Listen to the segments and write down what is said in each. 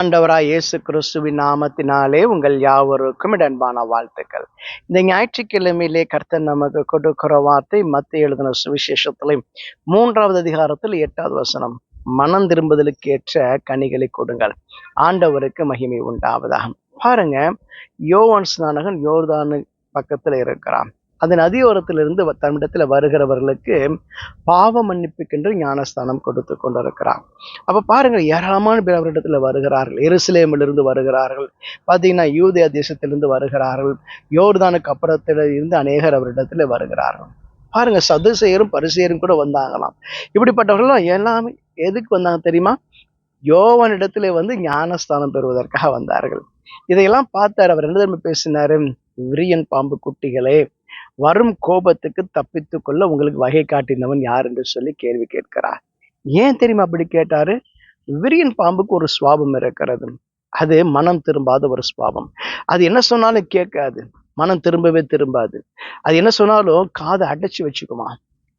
ஆண்டவராய் இயேசு கிறிஸ்துவின் நாமத்தினாலே உங்கள் யாவருக்கும் அன்பான வாழ்த்துக்கள். இந்த ஞாயிற்றுக்கிழமையிலே கர்த்தர் நமக்கு கொடுக்கிற வார்த்தை மத்தேயு எழுதின சுவிசேஷத்திலே 3வது அதிகாரத்தில் 8வது வசனம். மனம் திரும்புதலுக்கு ஏற்ற கனிகளை கொடுங்கள், ஆண்டவருக்கு மகிமை உண்டாவதாக. பாருங்க, யோவான் ஸ்நானகன் யோர்தானு பக்கத்துல இருக்கிறான். அந்த நதியோரத்திலிருந்து தன்னிடத்துல வருகிறவர்களுக்கு பாவ மன்னிப்புக்கென்று ஞானஸ்தானம் கொடுத்து கொண்டிருக்கிறார். அப்ப பாருங்க, ஏராளமான பேர் அவரிடத்துல வருகிறார்கள். எருசலேமிலிருந்து வருகிறார்கள், பார்த்தீங்கன்னா யூதேயா தேசத்திலிருந்து வருகிறார்கள், யோர்தானுக்கு அப்புறத்துல இருந்து அநேகர் அவரிடத்துல வருகிறார்கள். பாருங்க, சதுசேயரும் பரிசேயரும் கூட வந்தாங்களாம். இப்படிப்பட்டவர்கள் எல்லாமே எதுக்கு வந்தாங்க தெரியுமா? யோவான் இடத்துல ஞானஸ்தானம் பெறுவதற்காக வந்தார்கள். இதையெல்லாம் பார்த்தார். அவர் என்ன தெரியுமா பேசினாரு? விரியன் பாம்பு குட்டிகளே, வரும் கோபத்துக்கு தப்பித்து கொள்ள உங்களுக்கு வகை காட்டினவன் யார் என்று சொல்லி கேள்வி கேட்கிறார். ஏன் தெரியுமா அப்படி கேட்டாரு? விரியன் பாம்புக்கு ஒரு சுவாபம் இருக்கிறது. அது மனம் திரும்பாத ஒரு சுவாபம். அது என்ன சொன்னாலும் கேட்காது, மனம் திரும்பவே திரும்பாது. அது என்ன சொன்னாலும் காதை அடைச்சு வச்சுக்குமா.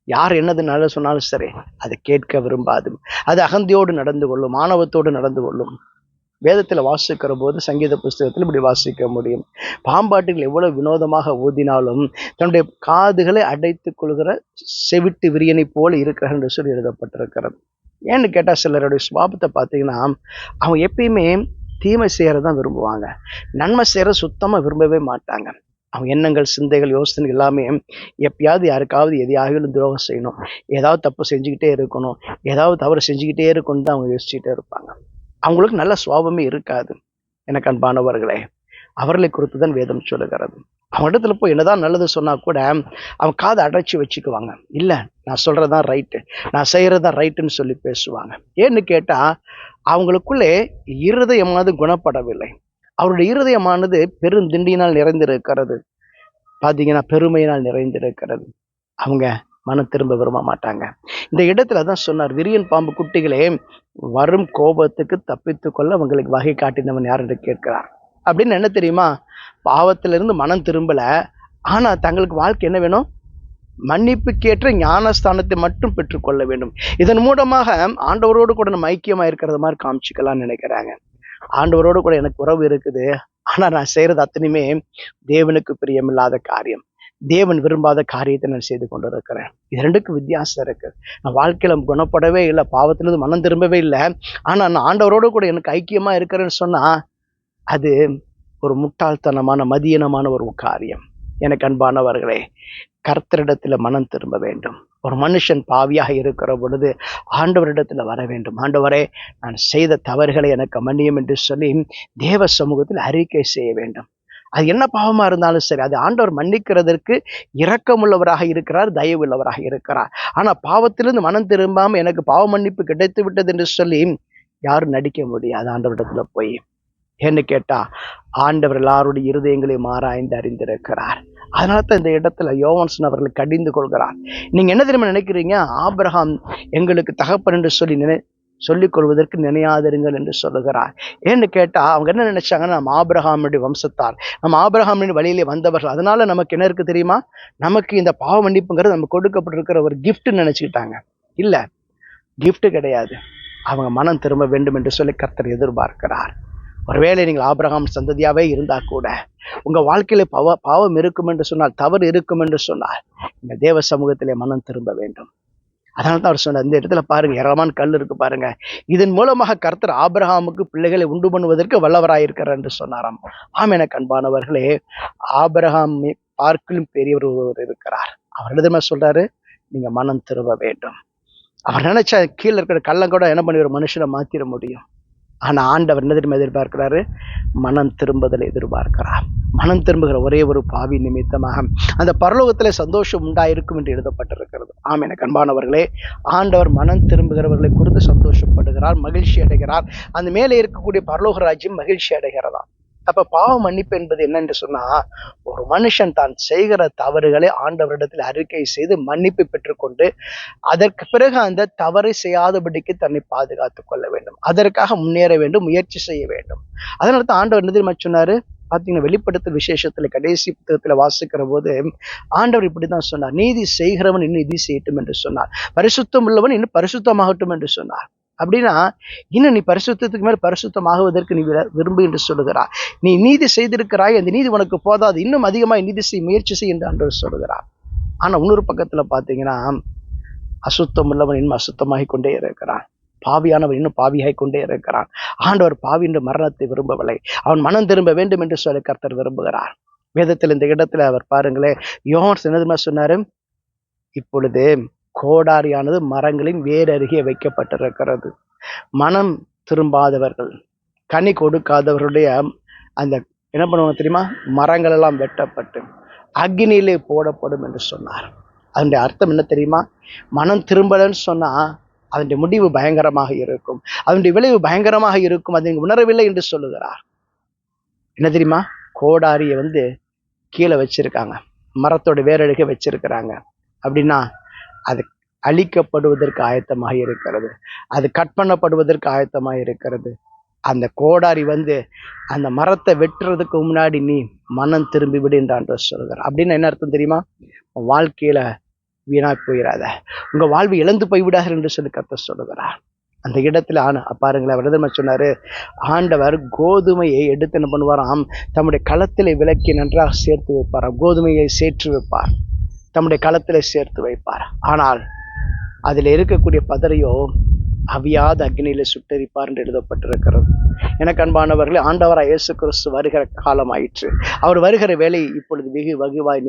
யார் என்னது நல்ல சொன்னாலும் சரி, அதை கேட்க விரும்பாது. அது அகந்தியோடு நடந்து கொள்ளும், ஆணவத்தோடு நடந்து கொள்ளும். வேதத்துல வாசிக்கிற போது சங்கீத புஸ்தகத்தில் இப்படி வாசிக்க முடியும். பாம்பாட்டுகள் எவ்வளவு வினோதமாக ஊதினாலும் தன்னுடைய காதுகளை அடைத்துக் கொள்கிற செவிட்டு விரியனை போல இருக்கிறார் என்று சொல்லி எழுதப்பட்டிருக்கிறது. ஏன்னு கேட்டா, சிலருடைய சுபாவத்தை பார்த்தீங்கன்னா, அவங்க எப்பயுமே தீமை செய்யறதான் விரும்புவாங்க, நன்மை செய்யற சுத்தமா விரும்பவே மாட்டாங்க. அவங்க எண்ணங்கள், சிந்தைகள், யோசனைகள் எல்லாமே எப்பயாவது யாருக்காவது எதையாகிலும் துரோகம் செய்யணும், ஏதாவது தப்பு செஞ்சுக்கிட்டே இருக்கணும், ஏதாவது தவறு செஞ்சுக்கிட்டே இருக்கணும் தான் அவங்க யோசிச்சுட்டே இருப்பாங்க. அவங்களுக்கு நல்ல சுபாவமே இருக்காது. எனக்கு அன்பானவர்களே, அவர்களை குறித்து தான் வேதம் சொல்லுகிறது. அவங்க இடத்துல போய் என்னதான் நல்லது சொன்னா கூட அவங்க காதை அடைச்சி வச்சுக்குவாங்க. இல்லை, நான் சொல்றதுதான் ரைட்டு, நான் செய்யறதுதான் ரைட்டுன்னு சொல்லி பேசுவாங்க. ஏன்னு கேட்டா, அவங்களுக்குள்ளே இருதயமானது குணப்படவில்லை. அவருடைய இருதயமானது பெருந்திண்டியினால் நிறைந்திருக்கிறது. பார்த்தீங்கன்னா, பெருமையினால் நிறைந்திருக்கிறது. அவங்க மனம் திரும்ப விரும்ப மாட்டாங்க. இந்த இடத்துல தான் சொன்னார், விரியன் பாம்பு குட்டிகளே, வரும் கோபத்துக்கு தப்பித்து கொள்ள உங்களுக்கு வகை காட்டினவன் யார் என்று கேட்கிறார். அப்படின்னு என்ன தெரியுமா? பாவத்திலிருந்து மனம் திரும்பல, ஆனா தங்களுக்கு வாழ்க்கை என்ன வேணும்? மன்னிப்புக்கேற்ற ஞானஸ்தானத்தை மட்டும் பெற்றுக்கொள்ள வேண்டும். இதன் மூலமாக ஆண்டவரோடு கூட நம்ம ஐக்கியமா இருக்கிறது மாதிரி காமிச்சுக்கலாம்னு நினைக்கிறாங்க. ஆண்டவரோடு கூட எனக்கு உறவு இருக்குது, ஆனா நான் செய்யறது அத்தனையுமே தேவனுக்கு பிரியமில்லாத காரியம், தேவன் விரும்பாத காரியத்தை நான் செய்து கொண்டு இருக்கிறேன். இது ரெண்டுக்கும் வித்தியாசம் இருக்கு. நான் வாழ்க்கையில குணப்படவே இல்லை, பாவத்திலிருந்து மனம் திரும்பவே இல்லை, ஆனா நான் ஆண்டவரோடு கூட எனக்கு ஐக்கியமா இருக்கிறேன்னு சொன்னா அது ஒரு முட்டாள்தனமான மதியனமான ஒரு காரியம். எனக்கு அன்பானவர்களே, கர்த்தரிடத்துல மனம் திரும்ப வேண்டும். ஒரு மனுஷன் பாவியாக இருக்கிற பொழுது ஆண்டவரிடத்துல வர வேண்டும். ஆண்டவரே, நான் செய்த தவறுகளை எனக்கு மன்னியும் என்று சொல்லி தேவ சமூகத்தில் அறிக்கை செய்ய வேண்டும். அது என்ன பாவமா இருந்தாலும் சரி, அது ஆண்டவர் மன்னிக்கிறதற்கு இரக்கமுள்ளவராக இருக்கிறார், தயவு உள்ளவராக இருக்கிறார். ஆனா பாவத்திலிருந்து மனம் திரும்பாம எனக்கு பாவ மன்னிப்பு கிடைத்து விட்டது என்று சொல்லி யாரும் நடிக்க முடியாது ஆண்டவரிடத்துல போய். ஏன்னு கேட்டா, ஆண்டவர் எல்லாருடைய இருதயங்களையும் ஆராய்ந்து அறிந்திருக்கிறார். அதனாலதான் இந்த இடத்துல யோவான் அவர்களை கடிந்து கொள்கிறார். நீங்க என்ன தெரியுமா நினைக்கிறீங்க? ஆபிரகாம் எங்களுக்கு தகப்பன் என்று சொல்லி சொல்லிக் கொள்வதற்கு நினையாதிருங்கள் என்று சொல்லுகிறார். ஏன்னு கேட்டா, அவங்க என்ன நினைச்சாங்கன்னா, நம்ம ஆபிரகாமுடைய வம்சத்தார், நம்ம ஆபிரகாமின் வழியிலே வந்தவர்கள், அதனால நமக்கு என்ன இருக்கு தெரியுமா? நமக்கு இந்த பாவ மன்னிப்புங்கிறது நமக்கு கொடுக்கப்பட்டிருக்கிற ஒரு கிஃப்ட் நினைச்சுக்கிட்டாங்க. இல்ல, கிஃப்ட் கிடையாது. அவங்க மனம் திரும்ப வேண்டும் என்று சொல்லி கர்த்தர் எதிர்பார்க்கிறார். ஒருவேளை நீங்கள் ஆபிரகாம் சந்ததியாவே இருந்தா கூட உங்க வாழ்க்கையில பாவம் இருக்கும் என்று சொன்னால், தவறு இருக்கும் என்று சொன்னால், இந்த தேவ சமூகத்திலே மனம் திரும்ப வேண்டும். அதனால தான் அவர் சொன்னார், இந்த இடத்துல பாருங்க, ஏராளமான கல் இருக்கு பாருங்க, இதன் மூலமாக கர்த்தர் ஆபிரகாமுக்கு பிள்ளைகளை உண்டு பண்ணுவதற்கு வல்லவராயிருக்கிறார் என்று சொன்னாராம். ஆம், எனக்கு அன்பானவர்களே, ஆபிரகாமை பார்க்கலும் பெரியவர் ஒருவர் இருக்கிறார். அவர் எழுதுமா சொல்றாரு, நீங்க மனம் திரும்ப வேண்டும். அவர் நினைச்சா கீழே இருக்கிற கள்ளம் கூட என்ன பண்ணி ஒரு மனுஷனை மாத்திர முடியும். ஆனா ஆண்டவர் என்ன தெரியுமா எதிர்பார்க்கிறாரு? மனம் திரும்புதலை எதிர்பார்க்கிறார். மனம் திரும்புகிற ஒரே ஒரு பாவி நிமித்தமாக அந்த பரலோகத்திலே சந்தோஷம் உண்டாயிருக்கும் என்று எழுதப்பட்டிருக்கிறது. ஆம், எனக்கு அன்பானவர்களே, ஆண்டவர் மனம் திரும்புகிறவர்களை குறித்து சந்தோஷப்படுகிறார், மகிழ்ச்சி அடைகிறார். அந்த மேலே இருக்கக்கூடிய பரலோக ராஜ்யம் மகிழ்ச்சி அடைகிறதா. அப்ப பாவ மன்னிப்பு என்பது என்னன்னு சொன்னா, ஒரு மனுஷன் தான் செய்கிற தவறுகளை ஆண்டவரிடத்தில் அறிக்கை செய்து மன்னிப்பு பெற்றுக்கொண்டு அதற்கு பிறகு அந்த தவறை செய்யாதபடிக்கு தன்னை பாதுகாத்துக் கொள்ள வேண்டும், அதற்காக முன்னேற வேண்டும், முயற்சி செய்ய வேண்டும். அதனால தான் ஆண்டவர் நிதிமா சொன்னாரு. பாத்தீங்கன்னா, வெளிப்படுத்தல் விசேஷத்துல கடைசி புத்தகத்துல வாசிக்கிற போது ஆண்டவர் இப்படிதான் சொன்னார், நீதி செய்கிறவன் இன்னும் நீதி செய்யட்டும் என்று சொன்னார், பரிசுத்தம் உள்ளவன் இன்னும் பரிசுத்தமாகட்டும் என்று சொன்னார். அப்படின்னா இன்னும் நீ பரிசுத்தத்துக்கு மேல் பரிசுத்தமாகுவதற்கு நீ விரும்பு என்று சொல்லுகிறார். நீ நீதி செய்திருக்கிறாய், அந்த நீதி உனக்கு போதாது, இன்னும் அதிகமாக நீதி செய்ய முயற்சி செய் என்று ஆண்டவர் சொல்லுகிறார். ஆனா இன்னொரு பக்கத்துல பாத்தீங்கன்னா அசுத்தம் உள்ளவன் இன்னும் அசுத்தமாகி கொண்டே இருக்கிறான், பாவியானவன் இன்னும் பாவியாகி கொண்டே இருக்கிறான். ஆண்டவர் பாவி என்ற மரணத்தை விரும்பவில்லை, அவன் மனம் திரும்ப வேண்டும் என்று சொல்லி கர்த்தர் விரும்புகிறார். வேதத்தில் இந்த இடத்துல அவர் பாருங்களேன், யோவான் என்னதுமா சொன்னாரு, இப்பொழுது கோடாரியானது மரங்களின் வேர் அருகே வைக்கப்பட்டிருக்கிறது. மனம் திரும்பாதவர்கள், கனி கொடுக்காதவர்களுடைய அந்த என்ன பண்ணுவாங்க தெரியுமா, மரங்கள் எல்லாம் வெட்டப்பட்டு அக்னியிலே போடப்படும் என்று சொன்னார். அதனுடைய அர்த்தம் என்ன தெரியுமா, மனம் திரும்பலன்னு சொன்னா அதனுடைய முடிவு பயங்கரமாக இருக்கும், அதனுடைய விளைவு பயங்கரமாக இருக்கும், அதை உணரவில்லை என்று சொல்லுகிறார். என்ன தெரியுமா, கோடாரியை கீழே வச்சிருக்காங்க, மரத்தோட வேரழுக வச்சிருக்கிறாங்க. அப்படின்னா அது அழிக்கப்படுவதற்கு ஆயத்தமாக இருக்கிறது, அது கட் பண்ணப்படுவதற்கு ஆயத்தமாக இருக்கிறது. அந்த கோடாரி அந்த மரத்தை வெட்டுறதுக்கு முன்னாடி நீ மனம் திரும்பி விடு என்று சொல்கிறார். அப்படின்னு என்ன அர்த்தம் தெரியுமா, வாழ்க்கையில வீணா போயிடாத, உங்க வாழ்வு இழந்து போய்விடாது என்று சொல்லி கர்த்தர் சொல்லுகிறார். அந்த இடத்துல பாருங்களேன், அவர் சொன்னாரு, ஆண்டவர் கோதுமையை எடுத்து என்ன பண்ணுவாராம், தம்முடைய களத்திலே விலக்கி நன்றாக சேர்த்து வைப்பாராம். கோதுமையை சேற்று வைப்பார், தம்முடைய களத்திலே சேர்த்து வைப்பார். ஆனால் அதில் இருக்கக்கூடிய பதறையோ அவியாத அக்னியில சுட்டரிப்பார் என்று எழுதப்பட்டிருக்கிறது. எனக்கு அன்பானவர்களே, ஆண்டவராய் இயேசு கிறிஸ்து வருகிற காலம் ஆயிற்று. அவர் வருகிற வேலை இப்பொழுது வெகு வகுவாய்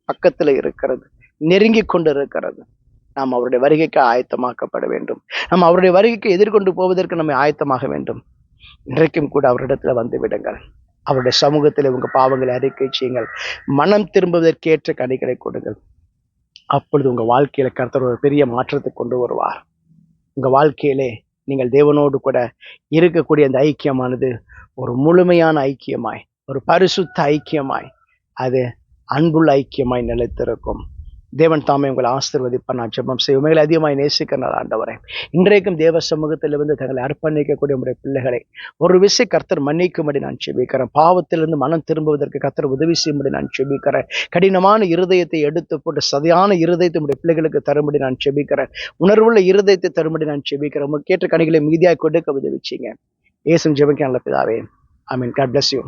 பக்கத்துல இருக்கிறது, நெருங்கி கொண்டு இருக்கிறது. நாம் அவருடைய வருகைக்கு ஆயத்தமாக்கப்பட வேண்டும். நாம் அவருடைய வருகைக்கு எதிர்கொண்டு போவதற்கு நம்மை ஆயத்தமாக வேண்டும். இன்றைக்கும் கூட அவரிடத்துல வந்து விடுங்கள், அவருடைய சமூகத்தில் உங்க பாவங்களை அறிக்கை செய்யுங்கள், மனம் திரும்புவதற்கேற்ற கனிகளை கொடுங்கள். அப்பொழுது உங்க வாழ்க்கையில கர்த்தர் ஒரு பெரிய மாற்றத்தை கொண்டு வருவார். உங்க வாழ்க்கையிலே நீங்கள் தேவனோடு கூட இருக்கக்கூடிய அந்த ஐக்கியமானது ஒரு முழுமையான ஐக்கியமாய், ஒரு பரிசுத்த ஐக்கியமாய், அது அன்புள்ள ஐக்கியமாய் நிலைத்திருக்கும். தேவன் தாமே உங்களை ஆசீர்வதிப்பார். நான் ஜெபம் செய்ய, உங்களை அதிகமாய் நேசிக்கிற ஆண்டவரே, இன்றைக்கும் தேவ சமூகத்திலிருந்து தங்களை அர்ப்பணிக்கக்கூடிய உங்களுடைய பிள்ளைகளை ஒரு விஷயம் கர்த்தர் மன்னிக்கும்படி நான் ஜெபிக்கிறேன். பாவத்திலிருந்து மனம் திரும்புவதற்கு கர்த்தர் உதவி செய்யும்படி நான் ஜெபிக்கிறேன். கடினமான இருதயத்தை எடுத்து போட்டு சதையான இருதயத்தை உங்களுடைய பிள்ளைகளுக்கு தரும்படி நான் ஜெபிக்கிறேன். உணர்வுள்ள இருதயத்தை தரும்படி நான் ஜெபிக்கிறேன். உங்களுக்கு கேட்ட கனிகளை மீதியாக கொடுக்க உதவிச்சிங்க. இயேசுவின் ஜெபம் நல்ல பிதாவே, ஆமென். God bless you.